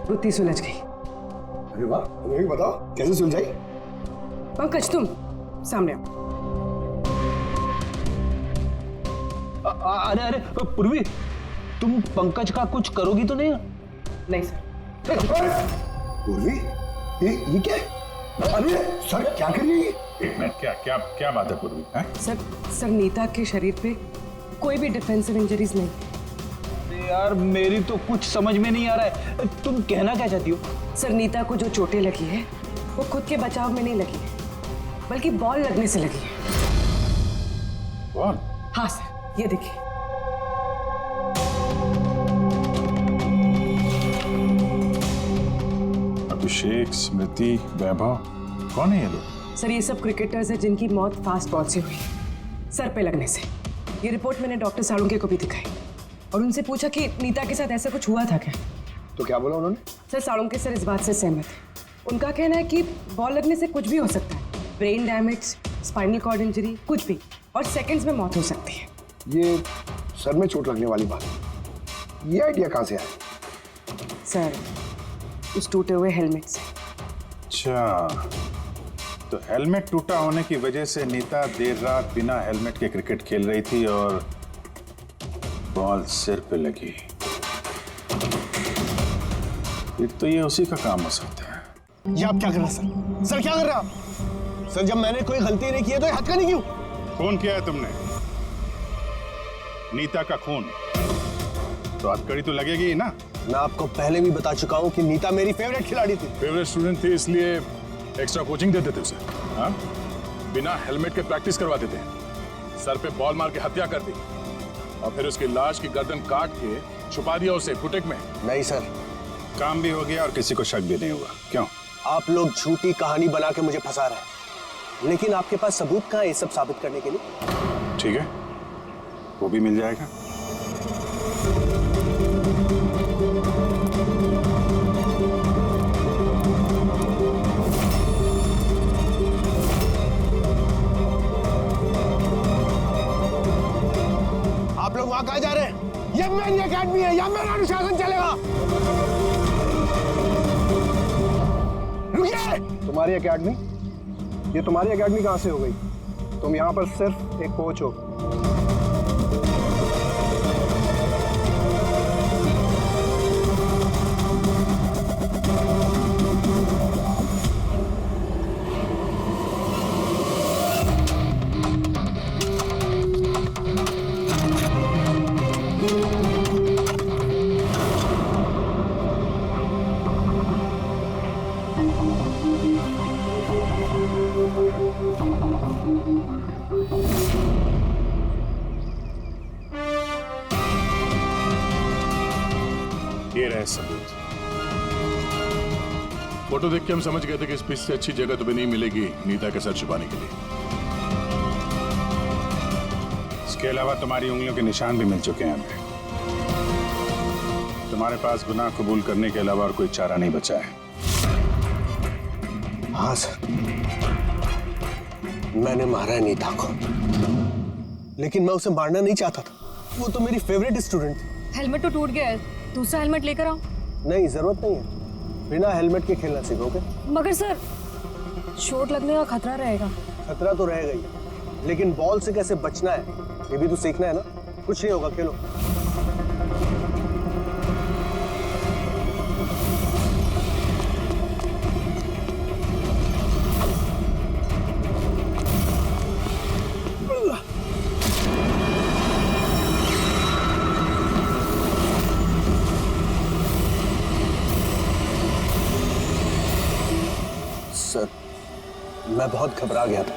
गुत्थी सुलझ गई। अरे वाह, तुम्हें भी बताओ कैसे सुलझाई? पंकज तुम सामने आओ। अरे अरे पूर्वी, तुम पंकज का कुछ करोगी तो नहीं? नहीं सर। पूर्वी, ये क्या है? अरे सर क्या कर रही है? एक मिनट, क्या क्या क्या बात है पूर्वी? सर नीता के शरीर पे कोई भी डिफेंसिव इंजरीज नहीं। यार मेरी तो कुछ समझ में नहीं आ रहा है, तुम कहना क्या चाहती हो? सर नीता को जो चोटें लगी है वो खुद के बचाव में नहीं लगी है, बल्कि बॉल लगने से लगी है। बॉल? हाँ सर, ये देखिए। अभिषेक, स्मृति, वैभव, कौन है ये लोग? सर ये सब क्रिकेटर्स हैं जिनकी मौत फास्ट बॉल से हुई है, सर पे लगने से। ये रिपोर्ट मैंने डॉक्टर साळुंके को भी दिखाई और उनसे पूछा कि नीता के साथ ऐसा कुछ हुआ था क्या। तो क्या बोला उन्होंने? सर साळुंके सर इस बात से सहमत है। उनका कहना है कि बॉल लगने से कुछ भी हो सकता है, brain damage, spinal cord injury, कुछ भी, और सेकंड्स में मौत हो सकती है। ये सर में चोट लगने वाली बात, ये आइडिया कहाँ से आया? सर उस टूटे हुए हेलमेट से। अच्छा, तो हेलमेट टूटा होने की वजह से नीता देर रात बिना हेलमेट के क्रिकेट खेल रही थी और बॉल सिर पे लगी। फिर तो ये उसी का काम हो सकता है। ये आप क्या कर रहे हैं सर? सर क्या कर रहे हैं आप? सर जब मैंने कोई गलती नहीं की है तो ये हथकड़ी क्यों? खून किया है तुमने, नीता का खून, तो हथकड़ी तो लगेगी ही ना। मैं आपको पहले भी बता चुका हूँ कि नीता मेरी फेवरेट खिलाड़ी थी। फेवरेट स्टूडेंट थी इसलिए एक्स्ट्रा कोचिंग देते थे उसे, हाँ? बिना हेलमेट के प्रैक्टिस करवाते थे, सर पे बॉल मार के हत्या कर दी और फिर उसकी लाश की गर्दन काट के छुपा दिया उसे फुटेक में। नहीं सर, काम भी हो गया और किसी को शक भी नहीं हुआ। क्यों? आप लोग झूठी कहानी बना के मुझे फंसा रहे हैं, लेकिन आपके पास सबूत कहाँ है ये सब साबित करने के लिए? ठीक है, वो भी मिल जाएगा। आप लोग वहां कहाँ जा रहे हैं? ये मेरी एकेडमी है, यहाँ मेरा अनुशासन चलेगा। रुकिए! तुम्हारी एकेडमी? ये तुम्हारी एकेडमी कहाँ से हो गई? तुम यहाँ पर सिर्फ एक कोच हो। ये रहे सबूत। फोटो देख के हम समझ गए थे कि इस पिच से अच्छी जगह तुम्हें नहीं मिलेगी नीता के सर छुपाने के लिए। इसके अलावा तुम्हारी उंगलियों के निशान भी मिल चुके हैं हमें। तुम्हारे पास गुनाह कबूल करने के अलावा और कोई चारा नहीं बचा है। हाँ सर, मैंने मारा है नीता को, लेकिन मैं उसे मारना नहीं चाहता था। वो तो मेरी फेवरेट स्टूडेंट थी। हेलमेट तो टूट गया है, दूसरा हेलमेट लेकर आओ। नहीं, जरूरत नहीं है, बिना हेलमेट के खेलना सीखोगे। मगर सर चोट लगने का खतरा रहेगा। खतरा तो रहेगा ही, लेकिन बॉल से कैसे बचना है ये भी तो सीखना है ना। कुछ नहीं होगा, खेलो। सर, मैं बहुत घबरा गया था।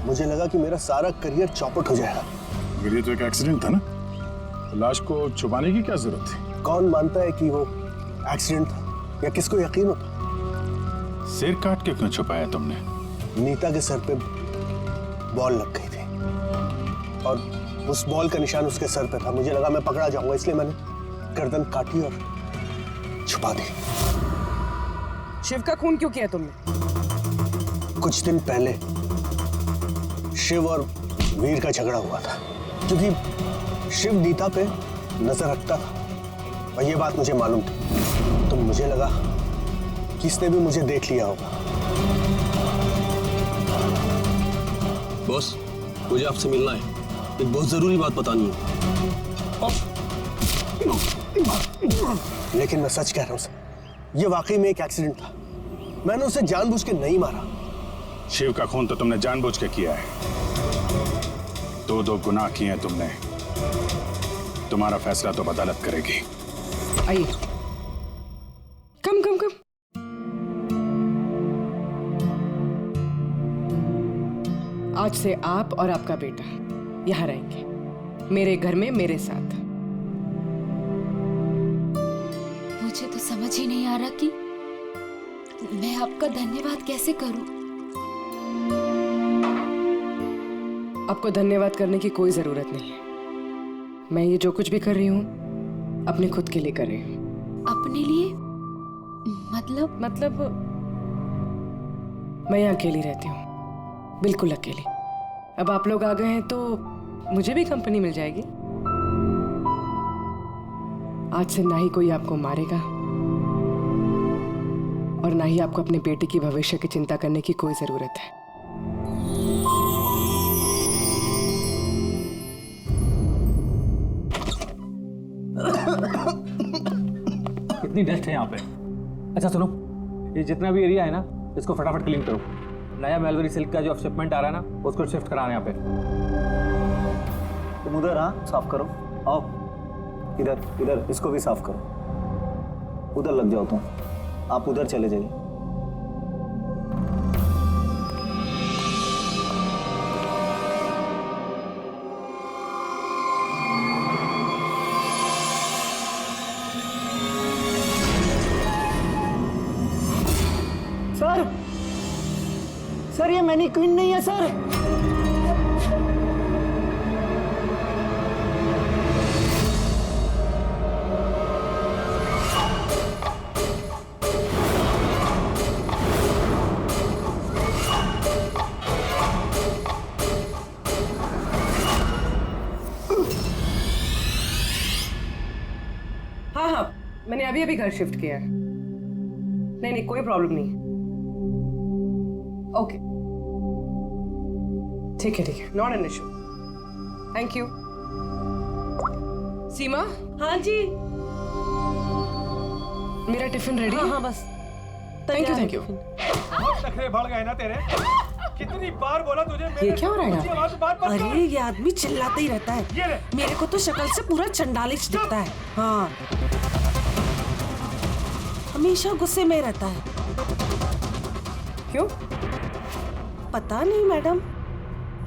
मुझे लगा कि मेरा सारा करियर चौपट हो जाएगा। ये तो एक एक्सीडेंट था ना, तो लाश को छुपाने की क्या जरूरत थी? कौन मानता है कि वो एक्सीडेंट था, या किसको यकीन होता? सिर काट के क्यों छुपाया तुमने? नीता के सर पे बॉल लग गई थी और उस बॉल का निशान उसके सर पे था। मुझे लगा मैं पकड़ा जाऊंगा, इसलिए मैंने गर्दन काटी और छुपा दी। शिव का खून क्यों किया तुमने? कुछ दिन पहले शिव और वीर का झगड़ा हुआ था, क्योंकि शिव नीता पे नजर रखता था और ये बात मुझे मालूम थी। तो मुझे लगा किसने भी मुझे देख लिया होगा। बॉस, मुझे आपसे मिलना है, एक बहुत जरूरी बात बतानी है। लेकिन मैं सच कह रहा हूं सर, ये वाकई में एक एक्सीडेंट था। मैंने उसे जानबूझ के नहीं मारा। शिव का खून तो तुमने जानबूझ के किया है। दो गुनाह किए हैं तुमने। तुम्हारा फैसला तो अदालत करेगी। आइए, कम कम कम। आज से आप और आपका बेटा यहाँ रहेंगे, मेरे घर में मेरे साथ। मुझे तो समझ ही नहीं आ रहा कि मैं आपका धन्यवाद कैसे करूं। आपको धन्यवाद करने की कोई जरूरत नहीं है। मैं ये जो कुछ भी कर रही हूँ अपने खुद के लिए कर रही हूँ। अपने लिए? मतलब मैं यहाँ अकेली रहती हूँ, बिल्कुल अकेली। अब आप लोग आ गए हैं तो मुझे भी कंपनी मिल जाएगी। आज से ना ही कोई आपको मारेगा और ना ही आपको अपने बेटे की भविष्य की चिंता करने की कोई जरूरत है। कितनी डस्ट है यहाँ पे। अच्छा सुनो, ये जितना भी एरिया है ना, इसको फटाफट क्लीन करो। नया मेलवरी सिल्क का जो शिपमेंट आ रहा है ना, उसको शिफ्ट कराना है यहाँ पे। तुम उधर, हाँ साफ करो। आओ इधर, इधर इसको भी साफ करो। उधर लग जाओ तुम, आप उधर चले जाइए। सर ये मैनीक्वीन नहीं है सर। हाँ, मैंने अभी घर शिफ्ट किया है। नहीं, कोई प्रॉब्लम नहीं। ओके, ठीक है, not an issue. Thank you. Seema. हाँ जी। मेरा टिफिन रेडी? हाँ बस। Thank you. बहुत नखरे बढ़ गए ना तेरे। कितनी बार बोला तुझे? ये क्या हो रहा है? अरे ये आदमी चिल्लाते ही रहता है। मेरे को तो शक्ल से पूरा चंडालिश दिखता है। हाँ, हमेशा गुस्से में रहता है। क्यों? पता नहीं मैडम।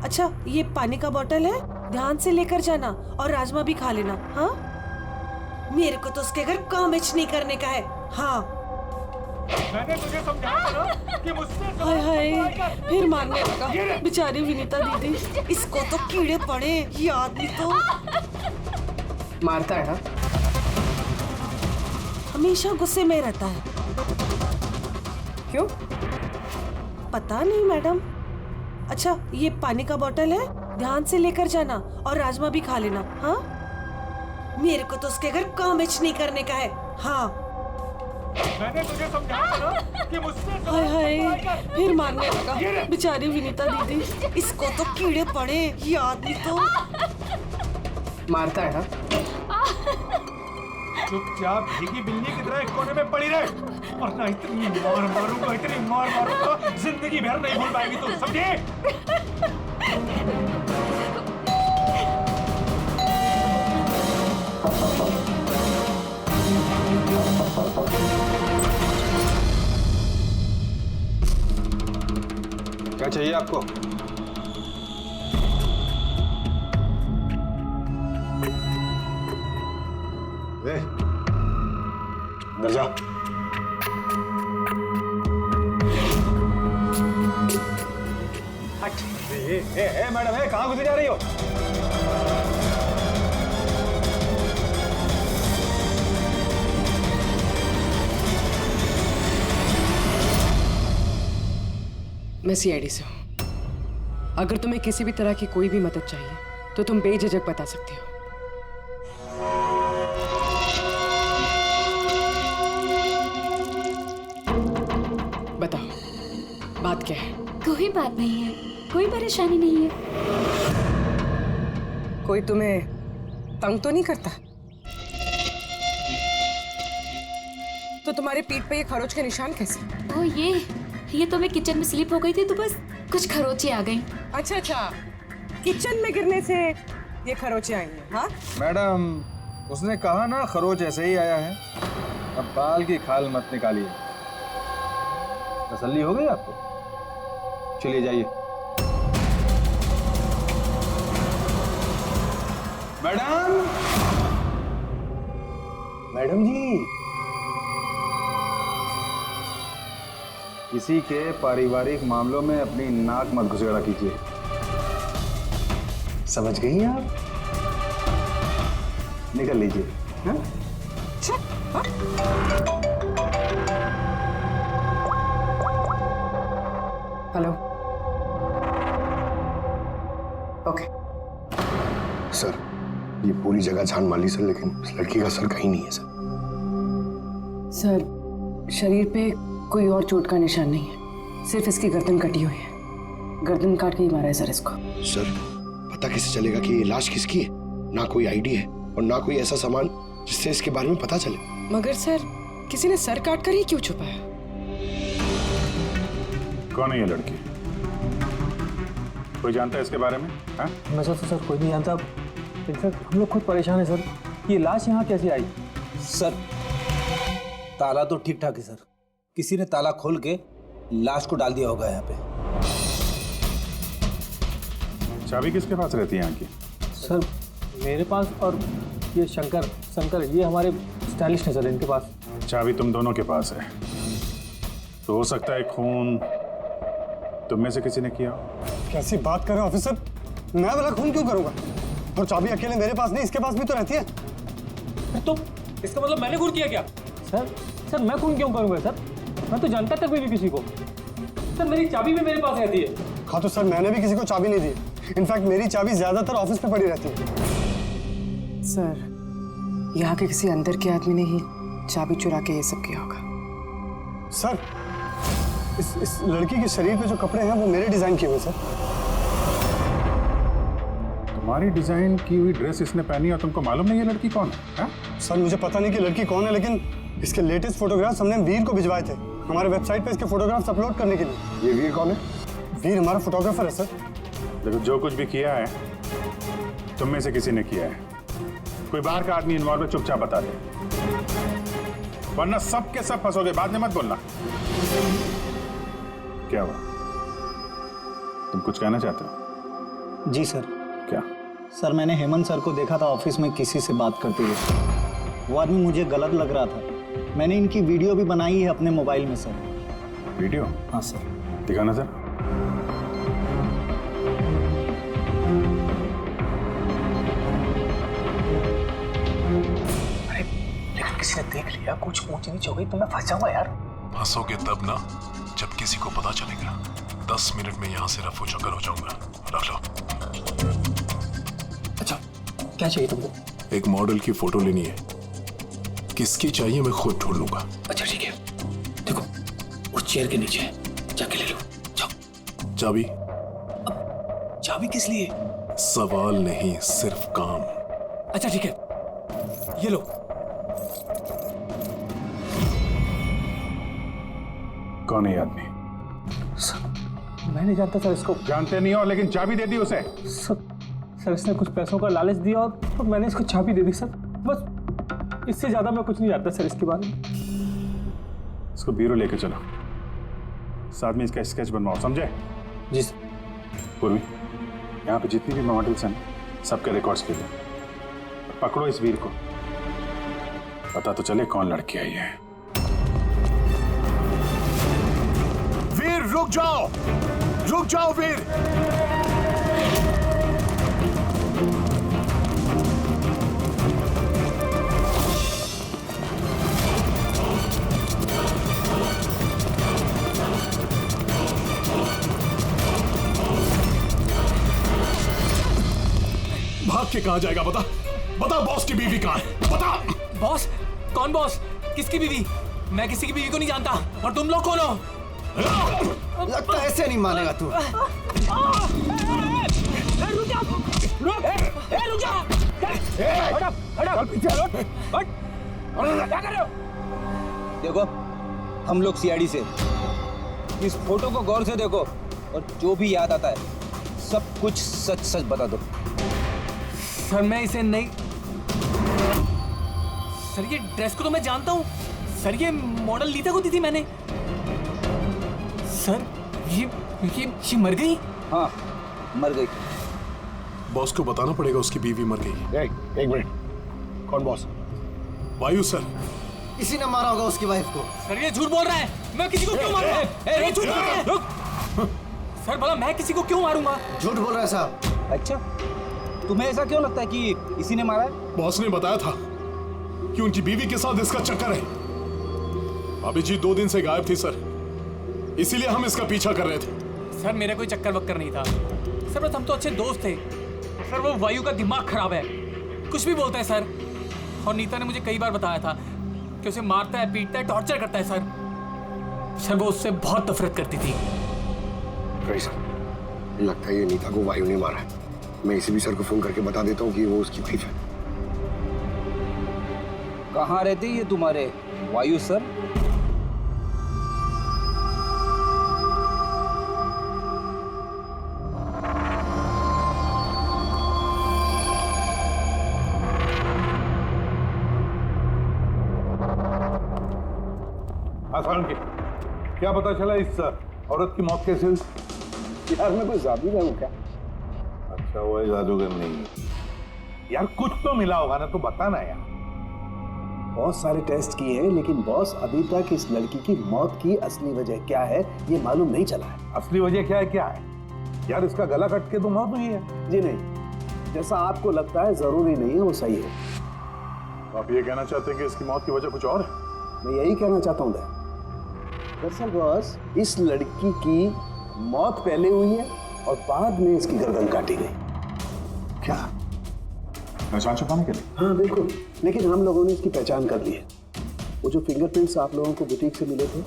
अच्छा, ये पानी का बोतल है, ध्यान से लेकर जाना और राजमा भी खा लेना। हाँ, मेरे को तो उसके घर काम नहीं करने का है। हाँ, मैंने तुझे समझाया ना कि मुझसे हाय हाय, फिर मारने लगा। बेचारी विनीता दीदी, इसको तो कीड़े पड़े। ये आदमी तो मारता है ना? हमेशा गुस्से में रहता है। क्यों? पता नहीं मैडम। अच्छा, ये पानी का बोतल है, ध्यान से लेकर जाना और राजमा भी खा लेना। हाँ, मेरे को तो उसके घर काम नहीं करने का है। हाँ, मैंने तुझे समझाया ना कि मुझसे हाय हाय, फिर मारने लगा। बेचारी विनीता दीदी, इसको तो कीड़े पड़े। ये आदमी तो मारता है ना? चुपचाप भीगी बिल्ली की तरह एक कोने में पड़ी रहे, वरना इतनी मार मारूंगा, जिंदगी भर नहीं भूल पाएगी तू, समझे? क्या चाहिए आपको? अंदर जा। मैडम, कहाँ घुसी जा रही हो? मैं सीआईडी से हूँ। अगर तुम्हें किसी भी तरह की कोई भी मदद चाहिए तो तुम बेझिझक बता सकती हो। बात क्या है? कोई बात नहीं है, कोई परेशानी नहीं है। कोई तुम्हें तंग तो नहीं करता? तो तुम्हारे पीठ पे ये खरोच के निशान कैसे? ओ ये तो मैं किचन में स्लिप हो गई थी तो बस कुछ खरोचे आ गई। अच्छा, किचन में गिरने से ये खरोचे आई हैं, हाँ? मैडम, उसने कहा ना खरोच ऐसे ही आया है। अब बाल की खाल मत निकालिए। तसल्ली हो गई आपको? चलिए जाइए। मैडम जी, किसी के पारिवारिक मामलों में अपनी नाक मत घुसेड़ा कीजिए। समझ गई आप? निकल लीजिए। हाँ? हेलो। ओके। सर, ये पूरी जगह जान माली सर, लेकिन उस लड़की का सर कहीं नहीं है सर। सर, शरीर पे कोई और चोट का निशान नहीं है, सिर्फ इसकी गर्दन कटी हुई है। गर्दन काट के ही मारा है सर इसको। सर, पता कैसे चलेगा कि ये लाश किसकी है? ना कोई आईडी है और ना कोई ऐसा सामान जिससे इसके बारे में पता चले। मगर सर, किसी ने सर काट कर ही क्यों छुपाया? कौन है ये लड़की? कोई जानता है इसके बारे में? हाँ? मैं सर कोई नहीं जानता। इनफैक्ट हम लोग खुद परेशान है सर, ये लाश यहाँ कैसे आई? सर, ताला तो ठीक ठाक है सर, किसी ने ताला खोल के लाश को डाल दिया होगा यहाँ पे। चाबी किसके पास रहती है यहाँ की? सर मेरे पास, और ये शंकर ये हमारे स्टाइलिस्ट हैं सर, इनके पास। चाबी तुम दोनों के पास है, तो हो सकता है खून तुम में से किसी ने किया। कैसी बात कर रहे हो ऑफिसर? मैं वाला खून क्यों करूंगा? और चाबी अकेले मेरे पास नहीं, इसके पास भी तो रहती है। तो इसका मतलब मैंने खून किया क्या? सर मैं खून क्यों करूंगा सर? मैं तो जानता तक भी नहीं किसी को। सर मेरी चाबी भी मेरे पास रहती है। हाँ तो सर, मैंने भी किसी को चाबी नहीं दी। इनफैक्ट मेरी चाबी ज्यादातर ऑफिस पे पड़ी रहती है। सर, यहाँ के किसी अंदर के आदमी ने ही चाबी चुरा के ये सब किया होगा। सर, इस लड़की के शरीर पे जो कपड़े हैं वो मेरे डिजाइन किए हुए सर। तुम्हारी डिजाइन की हुई ड्रेस इसने पहनी और तुमको मालूम नहीं ये लड़की कौन है? सर मुझे पता नहीं कि लड़की कौन है, लेकिन इसके लेटेस्ट फोटोग्राफ्स हमने वीर को भिजवाए थे हमारे वेबसाइट पे इसके फोटोग्राफ्स अपलोड करने के लिए। ये वीर कौन है? वीर हमारा फोटोग्राफर है सर। देखो, जो कुछ भी किया है तुम में से किसी ने किया है। कोई बाहर का आदमी इन्वॉल्व है, चुपचाप बता दे, वरना सब के सब फंसोगे। बाद में मत बोलना। क्या हुआ? तुम कुछ कहना चाहते हो? जी सर। क्या? सर, मैंने हेमंत सर को देखा था ऑफिस में किसी से बात करते हुए। वो आदमी मुझे गलत लग रहा था। मैंने इनकी वीडियो भी बनाई है अपने मोबाइल में सर। वीडियो? हाँ सर। दिखाना सर। अरे लेकिन किसी ने देख लिया, कुछ ऊंच नीच हो गई तो मैं फंस जाऊंगा यार। फंसोगे तब ना जब किसी को पता चलेगा। 10 मिनट में यहाँ से रफू चक्कर हो जाऊंगा। रख लो। अच्छा, क्या चाहिए तुमको? एक मॉडल की फोटो लेनी है। किसकी चाहिए मैं खुद ढूंढ लूंगा। अच्छा ठीक है, देखो उस चेयर के नीचे है, जाके ले लो। जाओ। चाबी? चाबी किस लिए? सवाल नहीं, सिर्फ काम। अच्छा ठीक है, ये लो। कौन है ये आदमी? मैं नहीं जानता सर इसको। जानते नहीं हो, लेकिन चाबी दे दी उसे। सर इसने कुछ पैसों का लालच दिया और मैंने इसको चाबी दे दी सर। बस इससे ज्यादा मैं कुछ नहीं जानता सर इसके बारे में। इसको ब्यूरो लेके चलो, साथ में इसका स्केच बनवाओ, समझे? जी सर। पूर्वी, यहाँ पे जितनी भी मॉडल्स हैं सबके रिकॉर्ड्स के लिए पकड़ो इस वीर को, पता तो चले कौन लड़की आई है। वीर रुक जाओ वीर। भाग के कहाँ जाएगा? बता बॉस की बीवी कहाँ है? बता। बॉस? कौन बॉस? किसकी बीवी? मैं किसी की बीवी को नहीं जानता। और तुम लोग कौन हो? लगता है ऐसे नहीं मानेगा तू। देखो, हम लोग सीआईडी से, इस फोटो को गौर से देखो और जो भी याद आता है सब कुछ सच सच बता दो। सर मैं इसे नहीं, सर ये ड्रेस को तो मैं जानता हूँ सर, ये मॉडल नीता को दी थी मैंने। सर ये मर गई? हाँ मर गई। बॉस को बताना पड़ेगा उसकी बीवी मर गई। एक मिनट, कौन बॉस? वायु सर। इसी ने मारा होगा उसकी वाइफ को। सर ये झूठ बोल रहा है, मैं किसी को क्यों मारूंगा? ये झूठ बोल रहा है। सर भला मैं किसी को क्यों मारूंगा? झूठ बोल रहा है साहब। अच्छा, तुम्हें ऐसा क्यों लगता है कि इसी ने मारा है? बॉस ने बताया था कि उनकी बीवी के साथ इसका चक्कर है। अभिजीत 2 दिन से गायब थी सर, इसीलिए हम इसका पीछा कर रहे थे। सर मेरा कोई चक्कर वक्कर नहीं था सर, बस हम तो अच्छे दोस्त थे। सर वो वायु का दिमाग खराब है, कुछ भी बोलता है सर। और नीता ने मुझे कई बार बताया था कि उसे मारता है, पीटता है, टॉर्चर करता है सर। सर वो उससे बहुत नफरत करती थी। सर लगता है ये नीता को वायु ने मारा है। मैं इसी भी सर को फोन करके बता देता हूँ कि वो उसकी वाइफ है। कहाँ रहते ये तुम्हारे वायु सर? क्या पता चला इस औरत की मौत कैसे हुई? यार मैं कोई जादूगर हूँ क्या? अच्छा वो जादूगर नहीं है यार, कुछ तो मिला होगा ना, तो बताना यार। बहुत सारे टेस्ट किए हैं लेकिन बॉस अभी तक इस लड़की की मौत की असली वजह क्या है ये मालूम नहीं चला है। असली वजह क्या है यार? इसका गला कट के तो मौत हुई है। जी नहीं, जैसा आपको लगता है जरूरी नहीं है वो सही है। तो आप ये कहना चाहते हैं कि इसकी मौत की वजह कुछ और है? मैं यही कहना चाहता हूँ दरअसल बॉस, इस लड़की की मौत पहले हुई है और बाद में इसकी गर्दन काटी गई। क्या? पहचान छुपाने के लिए? हाँ बिल्कुल, लेकिन हम लोगों ने इसकी पहचान कर ली है। वो जो फिंगरप्रिंट्स आप लोगों को बुटीक से मिले थे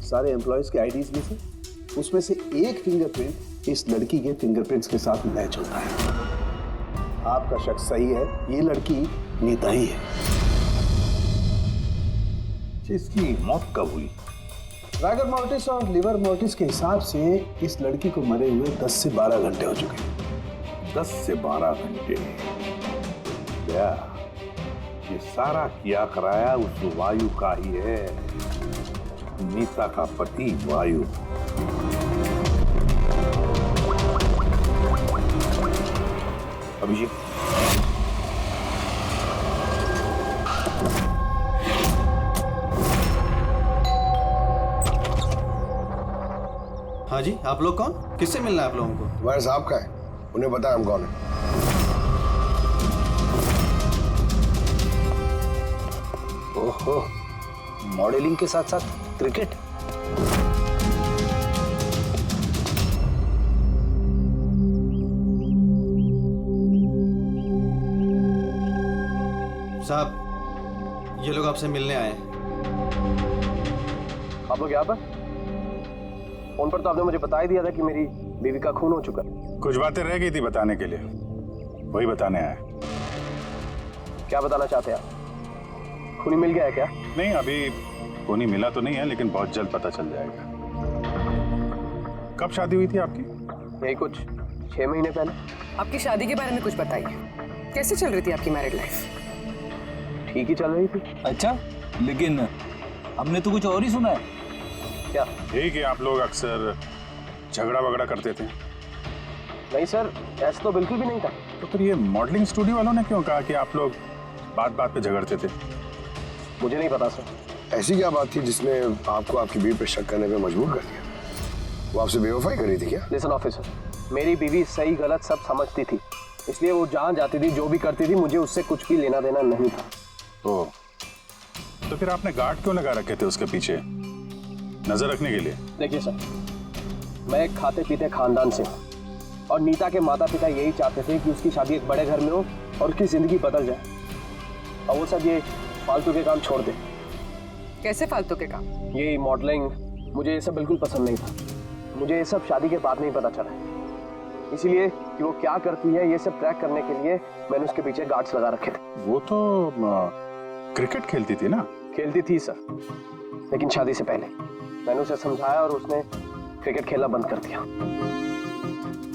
सारे एम्प्लॉयज के आईडीज में से, उसमें से एक फिंगरप्रिंट इस लड़की के फिंगरप्रिंट्स के साथ मैच होता है। आपका शक सही है, ये लड़की नीता ही है। इसकी मौत कब हुई? रागर मोर्टिस और लिवर मोर्टिस के हिसाब से इस लड़की को मरे हुए 10 से 12 घंटे हो चुके हैं। 10 से 12 घंटे? क्या ये सारा किया कराया उस वायु का ही है, नीता का पति वायु। अभिजीत हाँ जी, आप लोग कौन? किससे मिलना है आप लोगों को? वायर साहब का है, उन्हें पता है हम कौन है। ओहो, मॉडलिंग के साथ साथ क्रिकेट। साहब ये लोग आपसे मिलने आए हैं। आप लोग यहाँ पर? फोन पर तो आपने मुझे बता ही दिया था कि मेरी बीवी का खून हो चुका। कुछ बातें रह गई थी बताने के लिए, वही बताने आया। क्या बताना चाहते हैं आप? खूनी मिल गया है क्या? नहीं, अभी खूनी मिला तो नहीं है, लेकिन बहुत जल्द पता चल जाएगा। कब शादी हुई थी आपकी? यही कुछ 6 महीने पहले। आपकी शादी के बारे में कुछ बताइए, कैसे चल रही थी आपकी मैरिड लाइफ? ठीक ही चल रही थी। अच्छा, लेकिन हमने तो कुछ और ही सुना है। क्या? यही कि आप लोग अक्सर झगड़ा वगड़ा करते थे। नहीं सर, ऐसा तो बिल्कुल भी नहीं था। तो फिर ये मॉडलिंग स्टूडियो वालों ने क्यों कहा कि आप लोग बात बात पे झगड़ते थे? मुझे नहीं पता सर। ऐसी क्या बात थी जिसने आपको आपकी बीवी पर शक करने पे मजबूर कर दिया? वो आपसे बेवफाई कर रही थी क्या? लिसन ऑफिसर, मेरी बीवी सही गलत सब समझती थी, इसलिए वो जहाँ जाती थी जो भी करती थी मुझे उससे कुछ भी लेना देना नहीं था। तो फिर आपने गार्ड क्यों लगा रखे थे उसके पीछे, नजर रखने के लिए? देखिए सर, मैं एक खाते पीते खानदान से हूँ और नीता के माता पिता यही चाहते थे कि उसकी शादी एक बड़े घर में हो और उसकी जिंदगी बदल जाए, और वो सब ये फालतू के काम छोड़ दे। कैसे फालतू के काम? यही मॉडलिंग, मुझे ये सब बिल्कुल पसंद नहीं था। मुझे ये सब शादी के बाद नहीं पता चला, इसीलिए कि वो क्या करती है ये सब ट्रैक करने के लिए मैंने उसके पीछे गार्ड्स लगा रखे थे। वो तो क्रिकेट खेलती थी ना? खेलती थी सर, लेकिन शादी से पहले मैंने उसे समझाया और उसने क्रिकेट खेलना बंद कर दिया।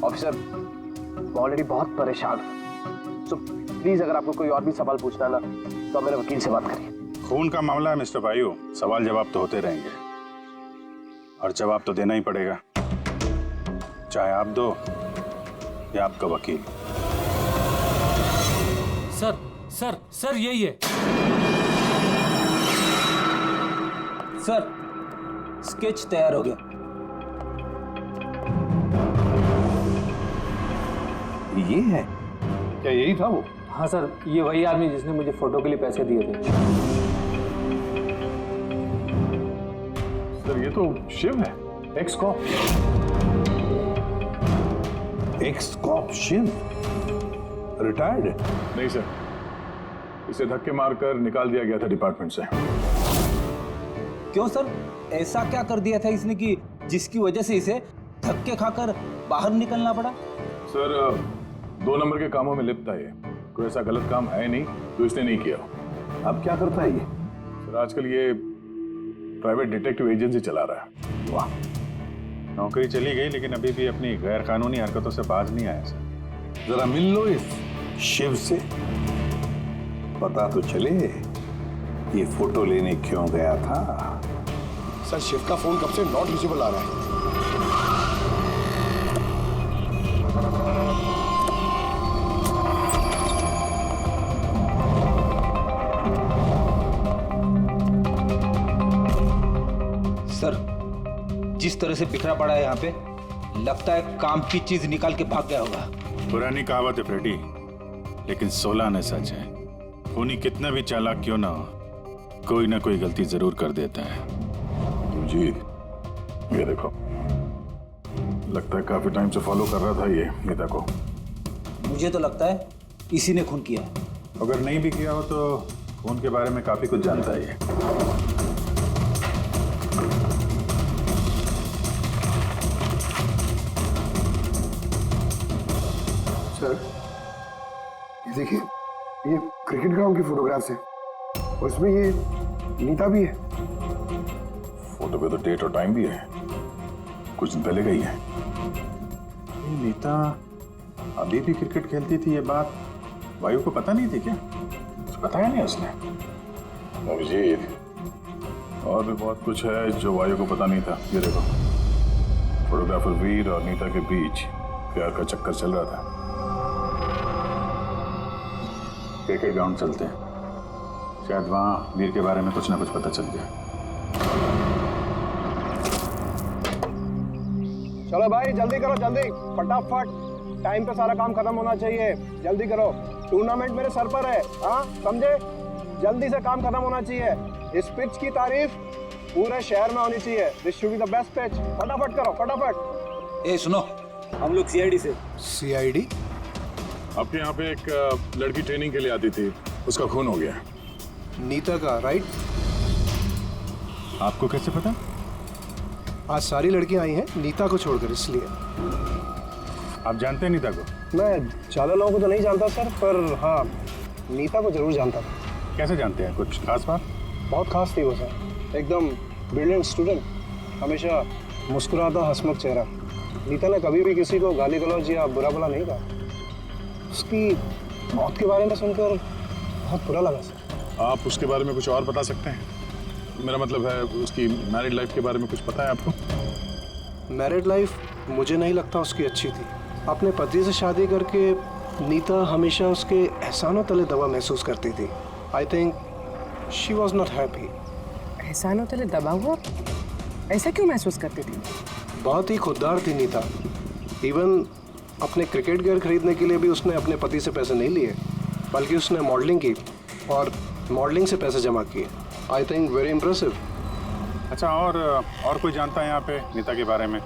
ऑफिसर, मैं ऑलरेडी बहुत परेशान हूँ, सो प्लीज अगर आपको कोई और भी सवाल पूछना है ना तो मेरे वकील से बात करिए। खून का मामला है मिस्टर वायु, सवाल जवाब तो होते रहेंगे और जवाब तो देना ही पड़ेगा, चाहे आप दो या आपका वकील। सर सर सर यही है सर, स्केच तैयार हो गया। ये है क्या? यही था वो? हाँ सर, ये वही आदमी जिसने मुझे फोटो के लिए पैसे दिए थे। सर ये तो शिव है, ex cop. Ex cop Shiv retired है? नहीं सर, इसे धक्के मारकर निकाल दिया गया था डिपार्टमेंट से। क्यों सर, ऐसा क्या कर दिया था इसने कि जिसकी वजह से इसे धक्के खाकर बाहर निकलना पड़ा? सर 2 नंबर के कामों में लिप्त है ये, कोई ऐसा गलत काम है नहीं जो इसने नहीं किया। अब क्या करता है ये? सर आजकल ये प्राइवेट डिटेक्टिव एजेंसी चला रहा है। वाह, नौकरी चली गई लेकिन अभी भी अपनी गैर कानूनी हरकतों से बाज नहीं आया सर। जरा मिल लो इस शिव से, पता तो चले ये फोटो लेने क्यों गया था। सर शिव का फोन कब से नॉट रीचेबल आ रहा है। सर, जिस तरह से बिखरा पड़ा है यहाँ पे, लगता है काम की चीज निकाल के भाग गया होगा। पुरानी कहावत है फ्रेडी, लेकिन 16 आने सच है। खूनी कितना भी चालाक क्यों ना हो, कोई ना कोई गलती जरूर कर देता है। जी ये देखो, लगता है काफी टाइम से फॉलो कर रहा था ये नीता को। मुझे तो लगता है इसी ने खून किया है। अगर नहीं भी किया हो तो खून के बारे में काफी कुछ जानता है ये। सर ये देखिए, ये क्रिकेट ग्राउंड की फोटोग्राफ्स है और इसमें ये नीता भी है। फोटो पे तो डेट और टाइम भी है, कुछ दिन पहले गई है। ये नीता अभी भी क्रिकेट खेलती थी, ये बात वायु को पता नहीं थी क्या? कुछ बताया नहीं उसने? अभिजीत, और भी बहुत कुछ है जो वायु को पता नहीं था। ये देखो, फोटोग्राफर वीर और नीता के बीच प्यार का चक्कर चल रहा था। क्रिकेट ग्राउंड चलते हैं, शायद वहाँ वीर के बारे में कुछ ना कुछ पता चल गया। चलो भाई जल्दी करो, जल्दी फटाफट, टाइम पे सारा काम खत्म होना चाहिए, जल्दी करो। टूर्नामेंट मेरे सर पर है, हाँ समझे? जल्दी से काम खत्म होना चाहिए। इस पिच की तारीफ पूरे शहर में होनी चाहिए। This should be the best pitch. फटाफट करो, फटाफट। ए सुनो, हम लोग सीआईडी से। सीआईडी? आपके यहाँ पे एक लड़की ट्रेनिंग के लिए आती थी, उसका खून हो गया। नीता का, राइट? आपको कैसे पता? आज सारी लड़कियां आई हैं नीता को छोड़कर, इसलिए। आप जानते हैं नीता को? मैं ज्यादा लोगों को तो नहीं जानता सर, पर हाँ नीता को जरूर जानता था। कैसे जानते हैं? कुछ खास बात? बहुत खास थी वो सर, एकदम ब्रिलियंट स्टूडेंट, हमेशा मुस्कुराता हंसमुख चेहरा। नीता ने कभी भी किसी को गाली गलौज या बुरा भला नहीं कहा। उसकी मौत के बारे में सुनकर बहुत बुरा लगा सर। आप उसके बारे में कुछ और बता सकते हैं? मेरा मतलब है उसकी मैरिड लाइफ के बारे में कुछ पता है आपको? मैरिड लाइफ मुझे नहीं लगता उसकी अच्छी थी। अपने पति से शादी करके नीता हमेशा उसके एहसानों तले दबा महसूस करती थी। I think she was not happy. एहसानों तले दबा हुआ? ऐसा क्यों महसूस करती थी? बहुत ही खुददार थी नीता। इवन अपने क्रिकेट गियर खरीदने के लिए भी उसने अपने पति से पैसे नहीं लिए, बल्कि उसने मॉडलिंग की और मॉडलिंग से पैसे जमा किए। I think very impressive. अच्छा, और कोई जानता है यहाँ पे नीता के बारे में?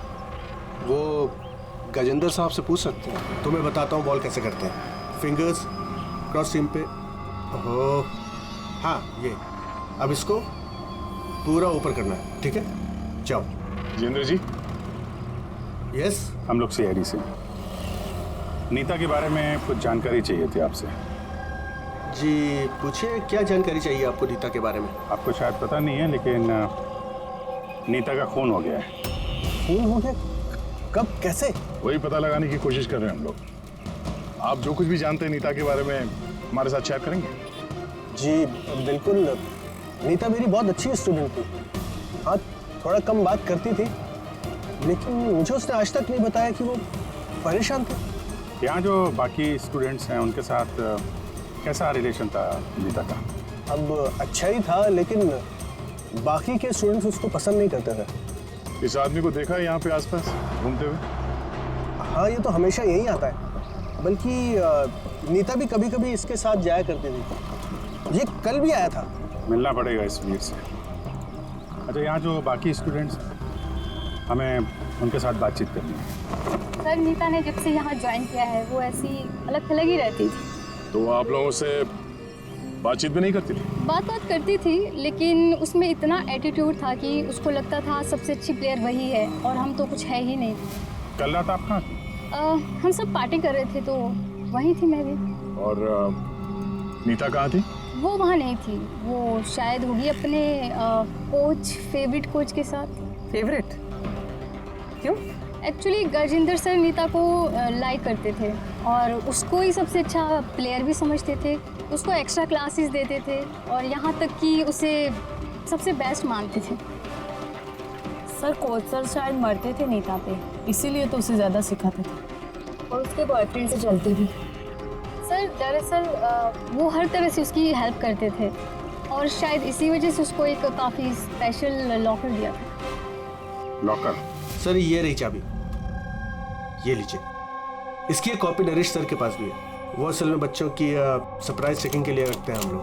वो गजेंद्र साहब से पूछ सकते हैं। तो मैं बताता हूँ बॉल कैसे करते हैं। फिंगर्स क्रॉस सीम पे, ओहो हाँ ये, अब इसको पूरा ऊपर करना है, ठीक है? जाओ। जितेंद्र जी। यस। हम लोग सीआईडी से नीता के बारे में कुछ जानकारी चाहिए थी आपसे। जी पूछिए, क्या जानकारी चाहिए आपको नीता के बारे में? आपको शायद पता नहीं है, लेकिन नीता का खून हो गया है। खून हो गया? कब, कैसे? वही पता लगाने की कोशिश कर रहे हैं हम लोग। आप जो कुछ भी जानते हैं नीता के बारे में हमारे साथ शेयर करेंगे? जी बिल्कुल। नीता मेरी बहुत अच्छी स्टूडेंट थी। हाँ, थोड़ा कम बात करती थी, लेकिन मुझे उसने आज तक नहीं बताया कि वो परेशान थे। यहाँ जो बाकी स्टूडेंट्स हैं उनके साथ कैसा रिलेशन था नीता का? अब अच्छा ही था, लेकिन बाकी के स्टूडेंट्स उसको पसंद नहीं करते थे। इस आदमी को देखा है यहाँ पे आसपास घूमते हुए? हाँ, ये तो हमेशा यही आता है। बल्कि नीता भी कभी कभी इसके साथ जाया करती थी। ये कल भी आया था। मिलना पड़ेगा इस वीर से। अच्छा, यहाँ जो बाकी स्टूडेंट्स हमें उनके साथ बातचीत करनी है। सर, नीता ने जब से यहाँ ज्वाइन किया है वो ऐसी अलग थलग ही रहती थी। तो आप लोगों से बातचीत भी नहीं करती थी? बात करती थी, लेकिन उसमें इतना एटीट्यूड था कि उसको लगता था सबसे अच्छी प्लेयर वही है और हम तो कुछ है ही नहीं। कल रात आप कहाँ थी? हम सब पार्टी कर रहे थे तो वहीं थी मैं भी। और नीता कहाँ थी? वो वहाँ नहीं थी। वो शायद होगी अपने कोच, फेवरेट कोच के साथ। फेवरेट? क्यों? एक्चुअली गजेंद्र सर नीता को लाइक करते थे और उसको ही सबसे अच्छा प्लेयर भी समझते थे। उसको एक्स्ट्रा क्लासेस देते थे और यहाँ तक कि उसे सबसे बेस्ट मानते थे। सर, कोच सर शायद मरते थे नीता पे, इसीलिए तो उसे ज़्यादा सिखाते थे और उसके बॉयफ्रेंड से चलती भी। सर दरअसल वो हर तरह से उसकी हेल्प करते थे और शायद इसी वजह से उसको एक काफ़ी स्पेशल लॉकर दिया था। लॉकर? सर ये रही चाबी, ये लीजिए। इसकी एक कॉपी नरेश सर के पास भी है। वो असल में बच्चों की सरप्राइज चेकिंग के लिए रखते हैं हम लोग।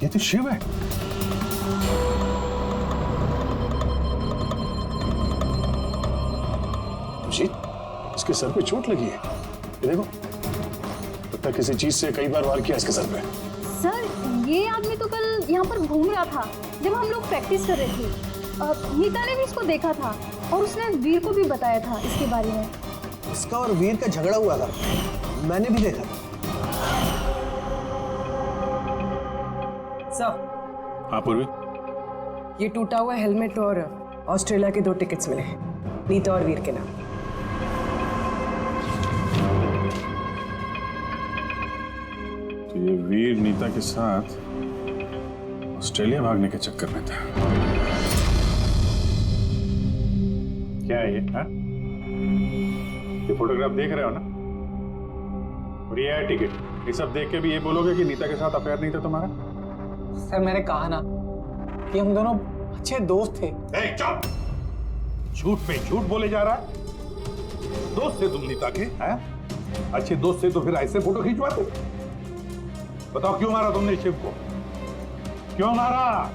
ये तो शिव है। इसके सर पे चोट लगी है। ये देखो, लगता है किसी चीज से कई बार वार किया इसके सर पे। सर, ये आदमी तो कल यहाँ पर घूम रहा था जब हम लोग प्रैक्टिस कर रहे थे। नीता ने भी इसको देखा था और उसने वीर को भी बताया था इसके बारे में। इसका और वीर का झगड़ा हुआ था, मैंने भी देखा था। सर। हाँ पूर्वी? ये टूटा हुआ हेलमेट और ऑस्ट्रेलिया के 2 टिकट्स मिले हैं, नीता और वीर के नाम। तो ये वीर नीता के साथ ऑस्ट्रेलिया भागने के चक्कर में था। क्या है ये? हाँ? ये फोटोग्राफ देख रहे हो ना? और ये है टिकट। ये सब देख के भी ये बोलोगे कि नीता के साथ अफेयर नहीं था तुम्हारा? सर, मैंने कहा ना कि हम दोनों अच्छे दोस्त थे। चुप! झूठ पे झूठ बोले जा रहा है। दोस्त थे तुम नीता के? हैं? अच्छे दोस्त थे तो फिर ऐसे फोटो खिंचवाते? बताओ क्यों मारा तुमने शिव को? क्यों मारा?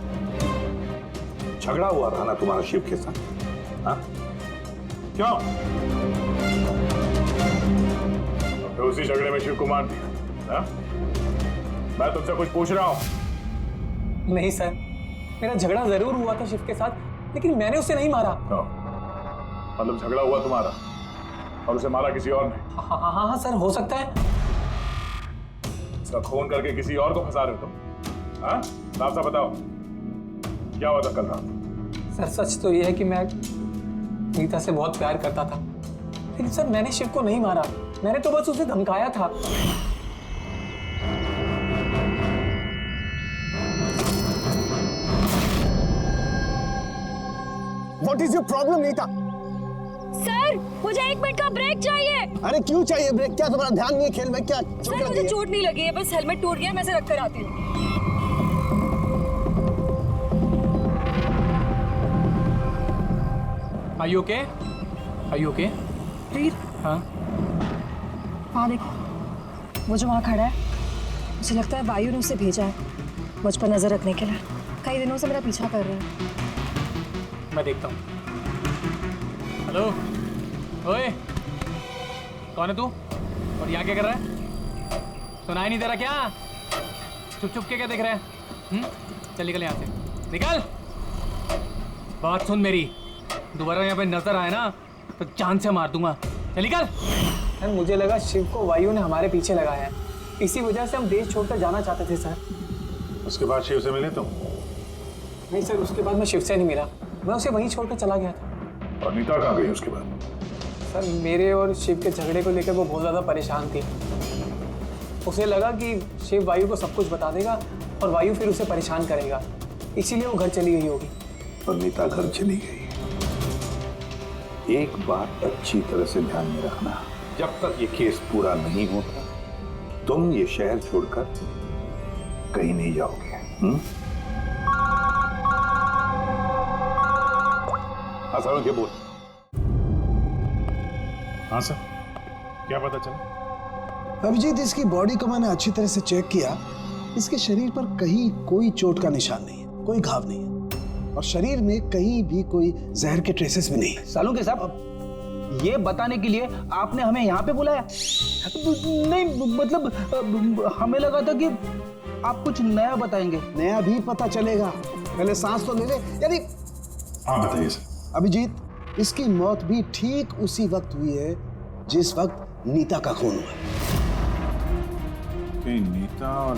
झगड़ा हुआ था ना तुम्हारा शिव के साथ? हाँ? क्यों? तो उसी झगड़े में शिव को मार दिया? हाँ? मैं तुमसे कुछ पूछ रहा हूं। नहीं सर, मेरा झगड़ा जरूर हुआ था शिव के साथ, लेकिन मैंने उसे नहीं मारा। मतलब झगड़ा हुआ तुम्हारा और उसे मारा किसी और ने? हाँ सर, हो सकता है। इसका खून करके किसी और को फंसा रहे हो तुम? हाँ? साफ साफ बताओ, क्या हुआ था कल रात? सर, सच तो ये है कि मैं नीता से बहुत प्यार करता था, लेकिन सर मैंने शिव को नहीं मारा। मैंने तो बस उसे धमकाया था। What is your problem, Neeta? Sir, मुझे 1 मिनट का ब्रेक चाहिए। अरे क्यों चाहिए ब्रेक? क्या तुम्हारा ध्यान नहीं है खेल में? क्या सर, मुझे चोट नहीं लगी है, बस हेलमेट टूट गया, मैं इसे रख कर आती हूँ। Are you okay? Are you okay? वीर। हाँ? हाँ देखो, वो जो वहाँ खड़ा है, मुझे लगता है वायु ने उसे भेजा है मुझ पर नजर रखने के लिए। कई दिनों से मेरा पीछा कर रहा है। मैं देखता हूँ। हेलो, ओए, कौन है तू और यहाँ क्या कर रहा है? सुनाई नहीं दे रहा क्या? चुप चुप के क्या देख रहा है? चल निकल यहाँ से, निकल। बात सुन मेरी, दोबारा यहाँ पे नजर आए ना तो जान से मार दूंगा। चल निकल। सर मुझे लगा शिव को वायु ने हमारे पीछे लगाया है, इसी वजह से हम देश छोड़कर जाना चाहते थे सर। उसके बाद शिव से मिले तुम? नहीं सर, उसके बाद मैं शिव से नहीं मिला, मैं उसे वहीं छोड़कर चला गया था। और नीता कहाँ गई उसके बाद? सर मेरे और शिव के झगड़े को लेकर वो बहुत ज़्यादा परेशान थी। उसे लगा कि शिव वायु को सब कुछ बता देगा और वायु फिर उसे परेशान करेगा, इसीलिए वो घर चली गई होगी। और नीता घर चली गई। एक बात अच्छी तरह से ध्यान में रखना, जब तक ये केस पूरा नहीं होता तुम ये शहर छोड़कर कहीं नहीं जाओगे। हाँ सालों के बोल। हाँ सर, क्या पता चला? अभिजीत, इसकी बॉडी को मैंने अच्छी तरह से चेक किया। इसके शरीर पर कहीं कोई चोट का निशान नहीं है, कोई घाव नहीं है, और शरीर में कहीं भी कोई जहर के ट्रेसेस भी नहीं है। सालों के साहब, ये बताने के लिए आपने हमें यहाँ पे बुलाया? नहीं मतलब हमें लगा था कि आप कुछ नया बताएंगे। नया भी पता चलेगा, पहले सांस तो ले ले। यानी हाँ बताइए सर। अभिजीत, इसकी मौत भी ठीक उसी वक्त हुई है जिस वक्त नीता का खून हुआ। कहीं नीता और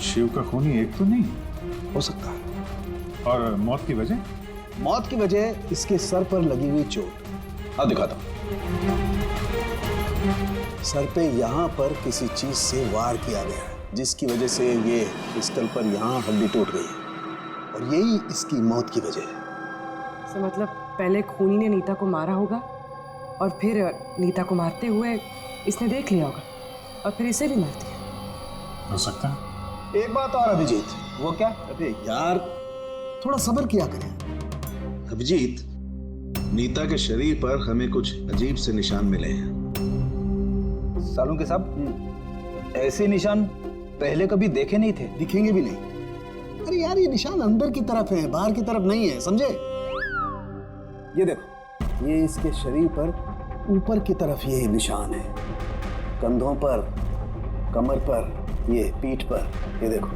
शिव का खूनी एक तो नहीं हो सकता है। और मौत की वजह? मौत की वजह इसके सर पर लगी हुई चोट। हाँ दिखाता हूं। सर पे यहाँ पर किसी चीज से वार किया गया है, जिसकी वजह से ये पिस्टल पर यहाँ हड्डी टूट गई है, और यही इसकी मौत की वजह है। तो मतलब पहले खूनी ने नीता को मारा होगा और फिर नीता को मारते हुए इसने देख लिया होगा और फिर इसे भी मार दिया। हो सकता है। एक बात और अभिजीत। वो क्या? अरे यार, थोड़ा सब्र किया करें। अभिजीत, नीता के शरीर पर हमें कुछ अजीब से निशान मिले हैं। सालों के साहब, ऐसे निशान पहले कभी देखे नहीं थे। दिखेंगे भी नहीं। अरे यार, ये निशान अंदर की तरफ है, बाहर की तरफ नहीं है, समझे? ये देखो, ये इसके शरीर पर ऊपर की तरफ ये निशान है, कंधों पर, कमर पर, ये पीठ पर, ये देखो।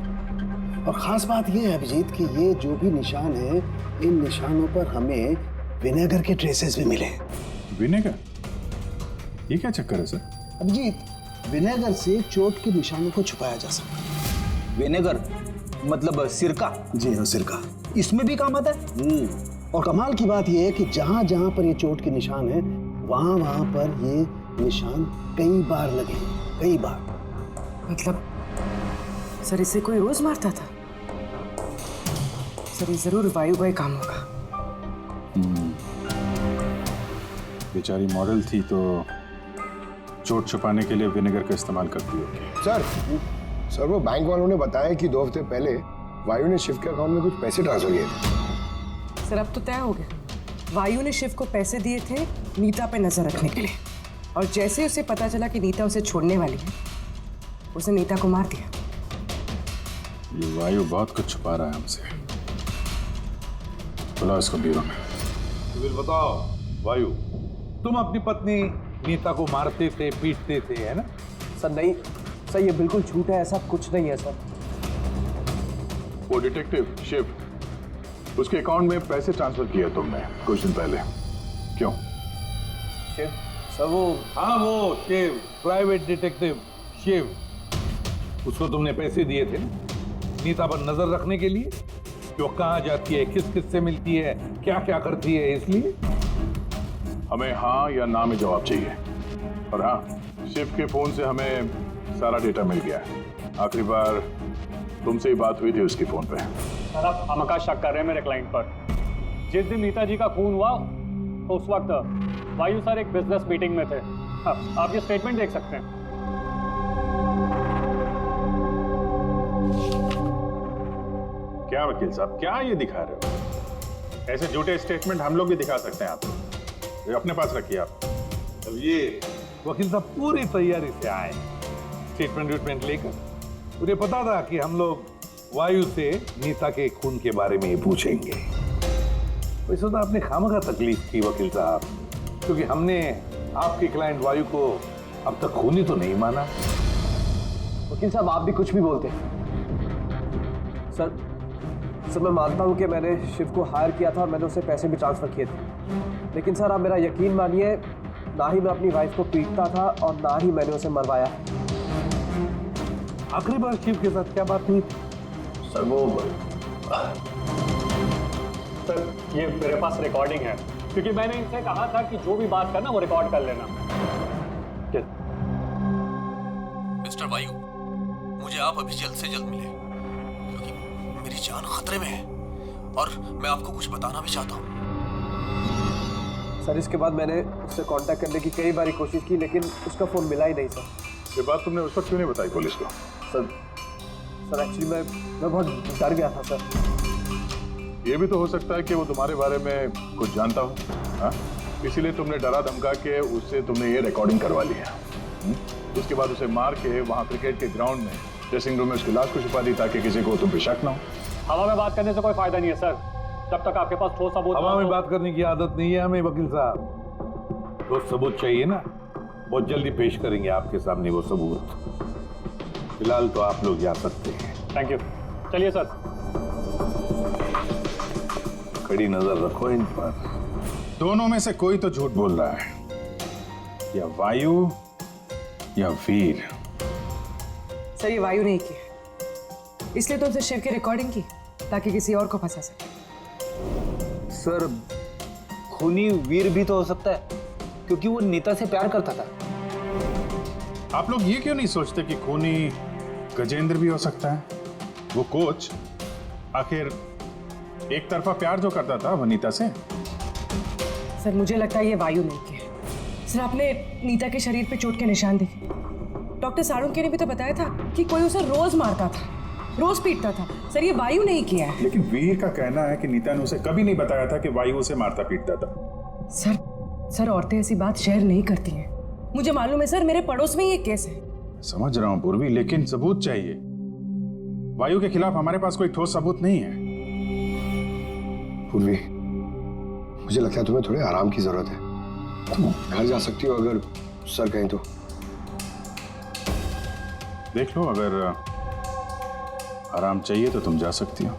और खास बात ये है अभिजीत कि ये जो भी निशान है, इन निशानों पर हमें विनेगर के ट्रेसेस भी मिले। विनेगर? ये क्या चक्कर है सर? अभिजीत, विनेगर से चोट के निशानों को छुपाया जा सकता है। विनेगर मतलब सिरका? जी हाँ, सिरका। इसमें भी काम आता है। और कमाल की बात यह है कि जहां जहां पर ये चोट के निशान है, वहां वहां पर ये निशान कई बार लगे, कई बार। मतलब सर इसे कोई रोज मारता था? सर ये जरूर वायु का ही काम होगा। बेचारी मॉडल थी तो चोट छुपाने के लिए विनेगर का इस्तेमाल करती होगी। सर वो बैंक वालों ने बताया कि 2 हफ्ते पहले वायु ने शिव के अकाउंट में कुछ पैसे ट्रांसफर किए थे। सर अब तो तय हो गया, वायु ने शिव को पैसे दिए थे नीता पे नजर रखने के लिए, और जैसे उसे पता चला कि नीता उसे छोड़ने वाली है, उसने नीता को मार दिया। ये वायु बहुत कुछ छुपा रहा है हमसे। बुलाओ इसको ब्यूरो में। सिविल बताओ वायु, तुम अपनी पत्नी नीता को मारते थे, पीटते थे, है ना? सर नहीं सर, ये बिल्कुल झूठ है, ऐसा कुछ नहीं है सर। वो डिटेक्टिव शिव, उसके अकाउंट में पैसे ट्रांसफर किए तुमने कुछ दिन पहले, क्यों? शिव सर वो, हाँ वो शिव, प्राइवेट डिटेक्टिव शिव, उसको तुमने पैसे दिए थे नीता पर नजर रखने के लिए कि वो कहाँ जाती है, किस किस से मिलती है, क्या क्या करती है, इसलिए हमें हाँ या ना में जवाब चाहिए। और हाँ, शिव के फोन से हमें सारा डेटा मिल गया है। आखिरी बार तुमसे ही बात हुई थी उसके फोन पे। सर आप हमका शक कर रहे हैं मेरे क्लाइंट पर। जिस दिन नीता जी का खून हुआ तो उस वक्त वायु सर एक बिजनेस मीटिंग में थे। आप ये स्टेटमेंट देख सकते हैं। क्या वकील साहब, क्या ये दिखा रहे हो? ऐसे झूठे स्टेटमेंट हम लोग भी दिखा सकते हैं आपको, ये अपने पास रखिए आप। अब ये वकील साहब पूरी तैयारी से आए स्टेटमेंट लेकर। उन्हें पता था कि हम लोग वायु से नीता के खून के बारे में ही पूछेंगे। वैसे तो आपने खामखा तकलीफ की वकील साहब, क्योंकि हमने आपके क्लाइंट वायु को अब तक खूनी तो नहीं माना। वकील साहब आप भी कुछ भी बोलते हैं। सर मैं मानता हूं कि मैंने शिव को हायर किया था और मैंने उसे पैसे भी ट्रांसफर किए थे, लेकिन सर आप मेरा यकीन मानिए, ना ही मैं अपनी वाइफ को पीटता था और ना ही मैंने उसे मरवाया। आखिरी बार शिव के साथ क्या बात हुई? सर वो सर ये मेरे पास रिकॉर्डिंग है, क्योंकि मैंने इनसे कहा था कि जो भी बात करना वो रिकॉर्ड कर लेना। मिस्टर वायु, मुझे आप अभी जल्द से जल्द मिले, क्योंकि मेरी जान खतरे में है और मैं आपको कुछ बताना भी चाहता हूँ। सर इसके बाद मैंने उससे कांटेक्ट करने की कई बार कोशिश की, लेकिन उसका फोन मिला ही नहीं सर। ये बात तुमने उस वक्त क्यों नहीं बताई पुलिस को? सर एक्चुअली मैं बहुत डर गया था सर। ये भी तो हो सकता है कि वो तुम्हारे बारे में कुछ जानता हो, हाँ? इसीलिए तुमने डरा धमका के उससे तुमने ये रिकॉर्डिंग करवा ली है। उसके बाद उसे मार के वहाँ क्रिकेट के ग्राउंड में ड्रेसिंग रूम में उसकी लाश को छुपा दी ताकि किसी को तुम पे शक ना हो। हवा में बात करने से कोई फायदा नहीं है सर, जब तक आपके पास ठोस सबूत। हवा में बात करने की आदत नहीं है हमें वकील साहब। ठोस सबूत चाहिए ना, बहुत जल्दी पेश करेंगे आपके सामने वो सबूत। फिलहाल तो आप लोग जा सकते हैं। थैंक यू, चलिए सर। कड़ी नजर रखो इन पर। दोनों में से कोई तो झूठ बोल रहा है, या वायु या वीर। सर ये वायु नहीं किया, इसलिए तो उनसे शिव की रिकॉर्डिंग की ताकि किसी और को फंसा सके। सर खूनी वीर भी तो हो सकता है, क्योंकि वो नीता से प्यार करता था। आप लोग ये क्यों नहीं सोचते कि खूनी गजेंद्र भी हो सकता है? वो कोच आखिर एक तरफा प्यार जो करता था वनीता से। सर मुझे लगता है ये वायु नहीं किया। सर आपने नीता के शरीर पे चोट के निशान देखे। डॉक्टर साळुंखे ने भी तो बताया था कि कोई उसे रोज मारता था, रोज पीटता था। सर ये वायु नहीं किया है। लेकिन वीर का कहना है कि नीता ने उसे कभी नहीं बताया था कि वायु उसे मारता पीटता था। सर औरतें ऐसी बात शेयर नहीं करती हैं। मुझे मालूम है सर, मेरे पड़ोस में ये केस है। समझ रहा हूं पूर्वी, लेकिन सबूत चाहिए। वायु के खिलाफ हमारे पास कोई ठोस सबूत नहीं है। पूर्वी, मुझे लगता है तुम्हें थोड़े आराम की जरूरत है। तुम घर जा सकती हो अगर सर कहें तो। देख लो, अगर आराम चाहिए तो तुम जा सकती हो।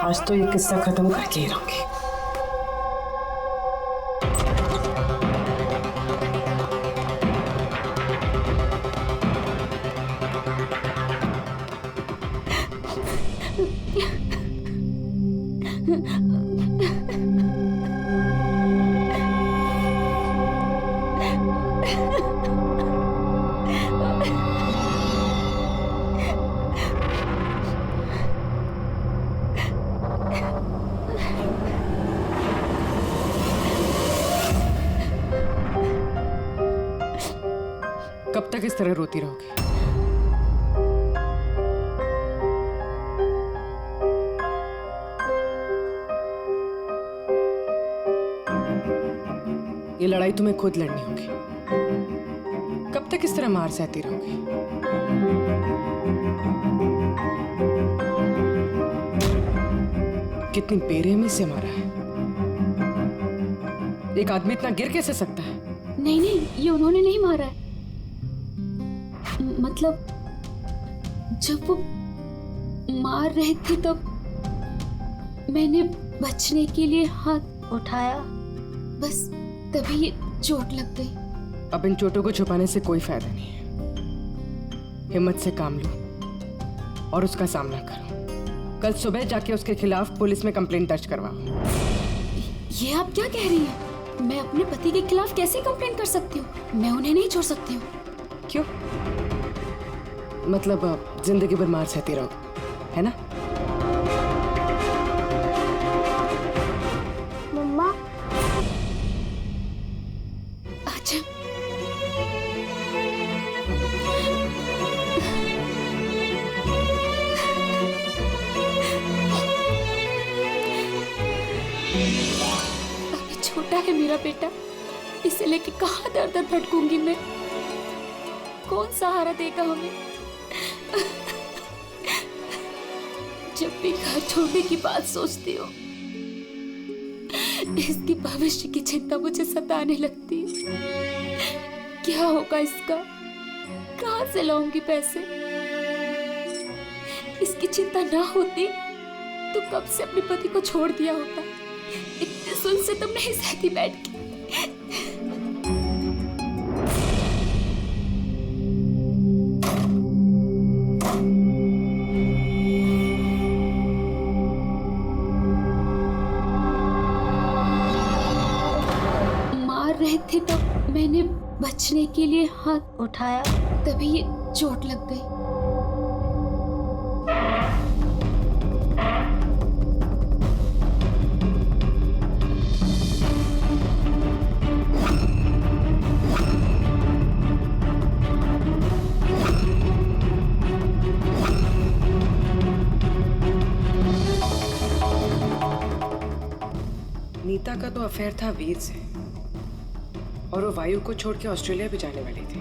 आज तो ये किस्सा खत्म करके ही रहूंगी। कब तक इस तरह रोती रहोगी? ये लड़ाई तुम्हें खुद लड़नी होगी। कब तक इस तरह मार सहती रहोगी? कितनी बेरहमी से मारा है। एक आदमी इतना गिर कैसे सकता है? नहीं नहीं, ये उन्होंने नहीं मारा है। मतलब जब वो मार रहे थे तब मैंने बचने के लिए हाथ उठाया, बस तभी ये चोट लग गई। अब इन चोटों को छुपाने से कोई फायदा नहीं है। हिम्मत से काम लो और उसका सामना करो। कल सुबह जाके उसके खिलाफ पुलिस में कंप्लेंट दर्ज करवाओ। ये आप क्या कह रही हैं? मैं अपने पति के खिलाफ कैसे कंप्लेंट कर सकती हूँ? मैं उन्हें नहीं छोड़ सकती हूँ। क्यों? मतलब जिंदगी भर मार सहती रहो, है ना? मम्मा। अच्छा। अभी छोटा है मेरा बेटा, इसे लेके कहाँ दर दर भटकूंगी मैं? कौन सहारा देगा हमें? जब भी घर छोड़ने की बात सोचती हूँ, इसकी भविष्य की चिंता मुझे सताने लगती है। क्या होगा इसका? कहाँ से लाऊंगी पैसे? इसकी चिंता ना होती तो कब से अपने पति को छोड़ दिया होता। इतने सुन से तुम नहीं सहती बैठ के। थे तो मैंने बचने के लिए हाथ उठाया, तभी ये चोट लग गई। नीता का तो अफेयर था वीर से, और वो वायु को छोड़ के ऑस्ट्रेलिया भी जाने वाली थी।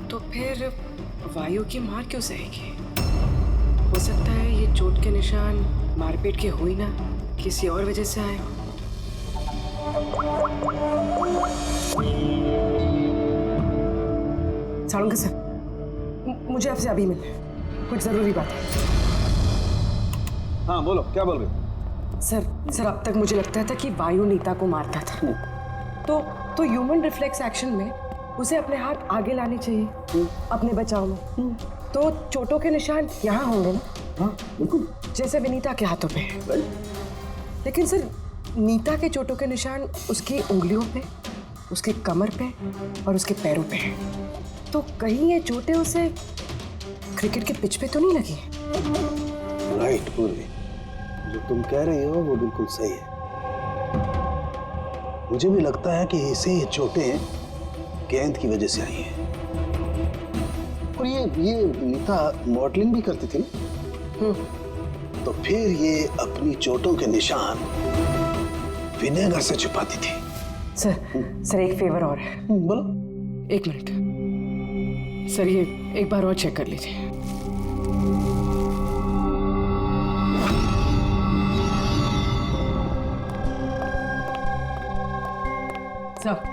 तो फिर वायु की मार क्यों सहेगी? हो सकता है ये चोट के निशान मारपीट के हुई ना, किसी और वजह से आए हो। सालुंके सर, मुझे आपसे अभी मिलना है, कुछ जरूरी बात है। हाँ बोलो, क्या बोल रहे? सर अब तक मुझे लगता था कि वायु नीता को मारता था। तो ह्यूमन रिफ्लेक्स एक्शन में उसे अपने हाथ आगे लाने चाहिए अपने बचाव में। तो चोटों के निशान यहाँ होंगे ना? हाँ बिल्कुल, जैसे विनीता के हाथों पे है। लेकिन सर नीता के चोटों के निशान उसकी उंगलियों पे, उसकी कमर पे और उसके पैरों पे है। तो कहीं ये चोटें उसे क्रिकेट के पिच पे तो नहीं लगी? राइट पूर्वी, जो तुम कह रही हो वो बिल्कुल सही है। मुझे भी लगता है कि इसे ये चोटें गेंद की वजह से आई हैं। और ये नीता मॉडलिंग भी करती थी ना, तो फिर ये अपनी चोटों के निशान विनेगर से छुपाती थी। सर एक फेवर और है। बोलो। 1 मिनट सर, ये एक बार और चेक कर लीजिए। सर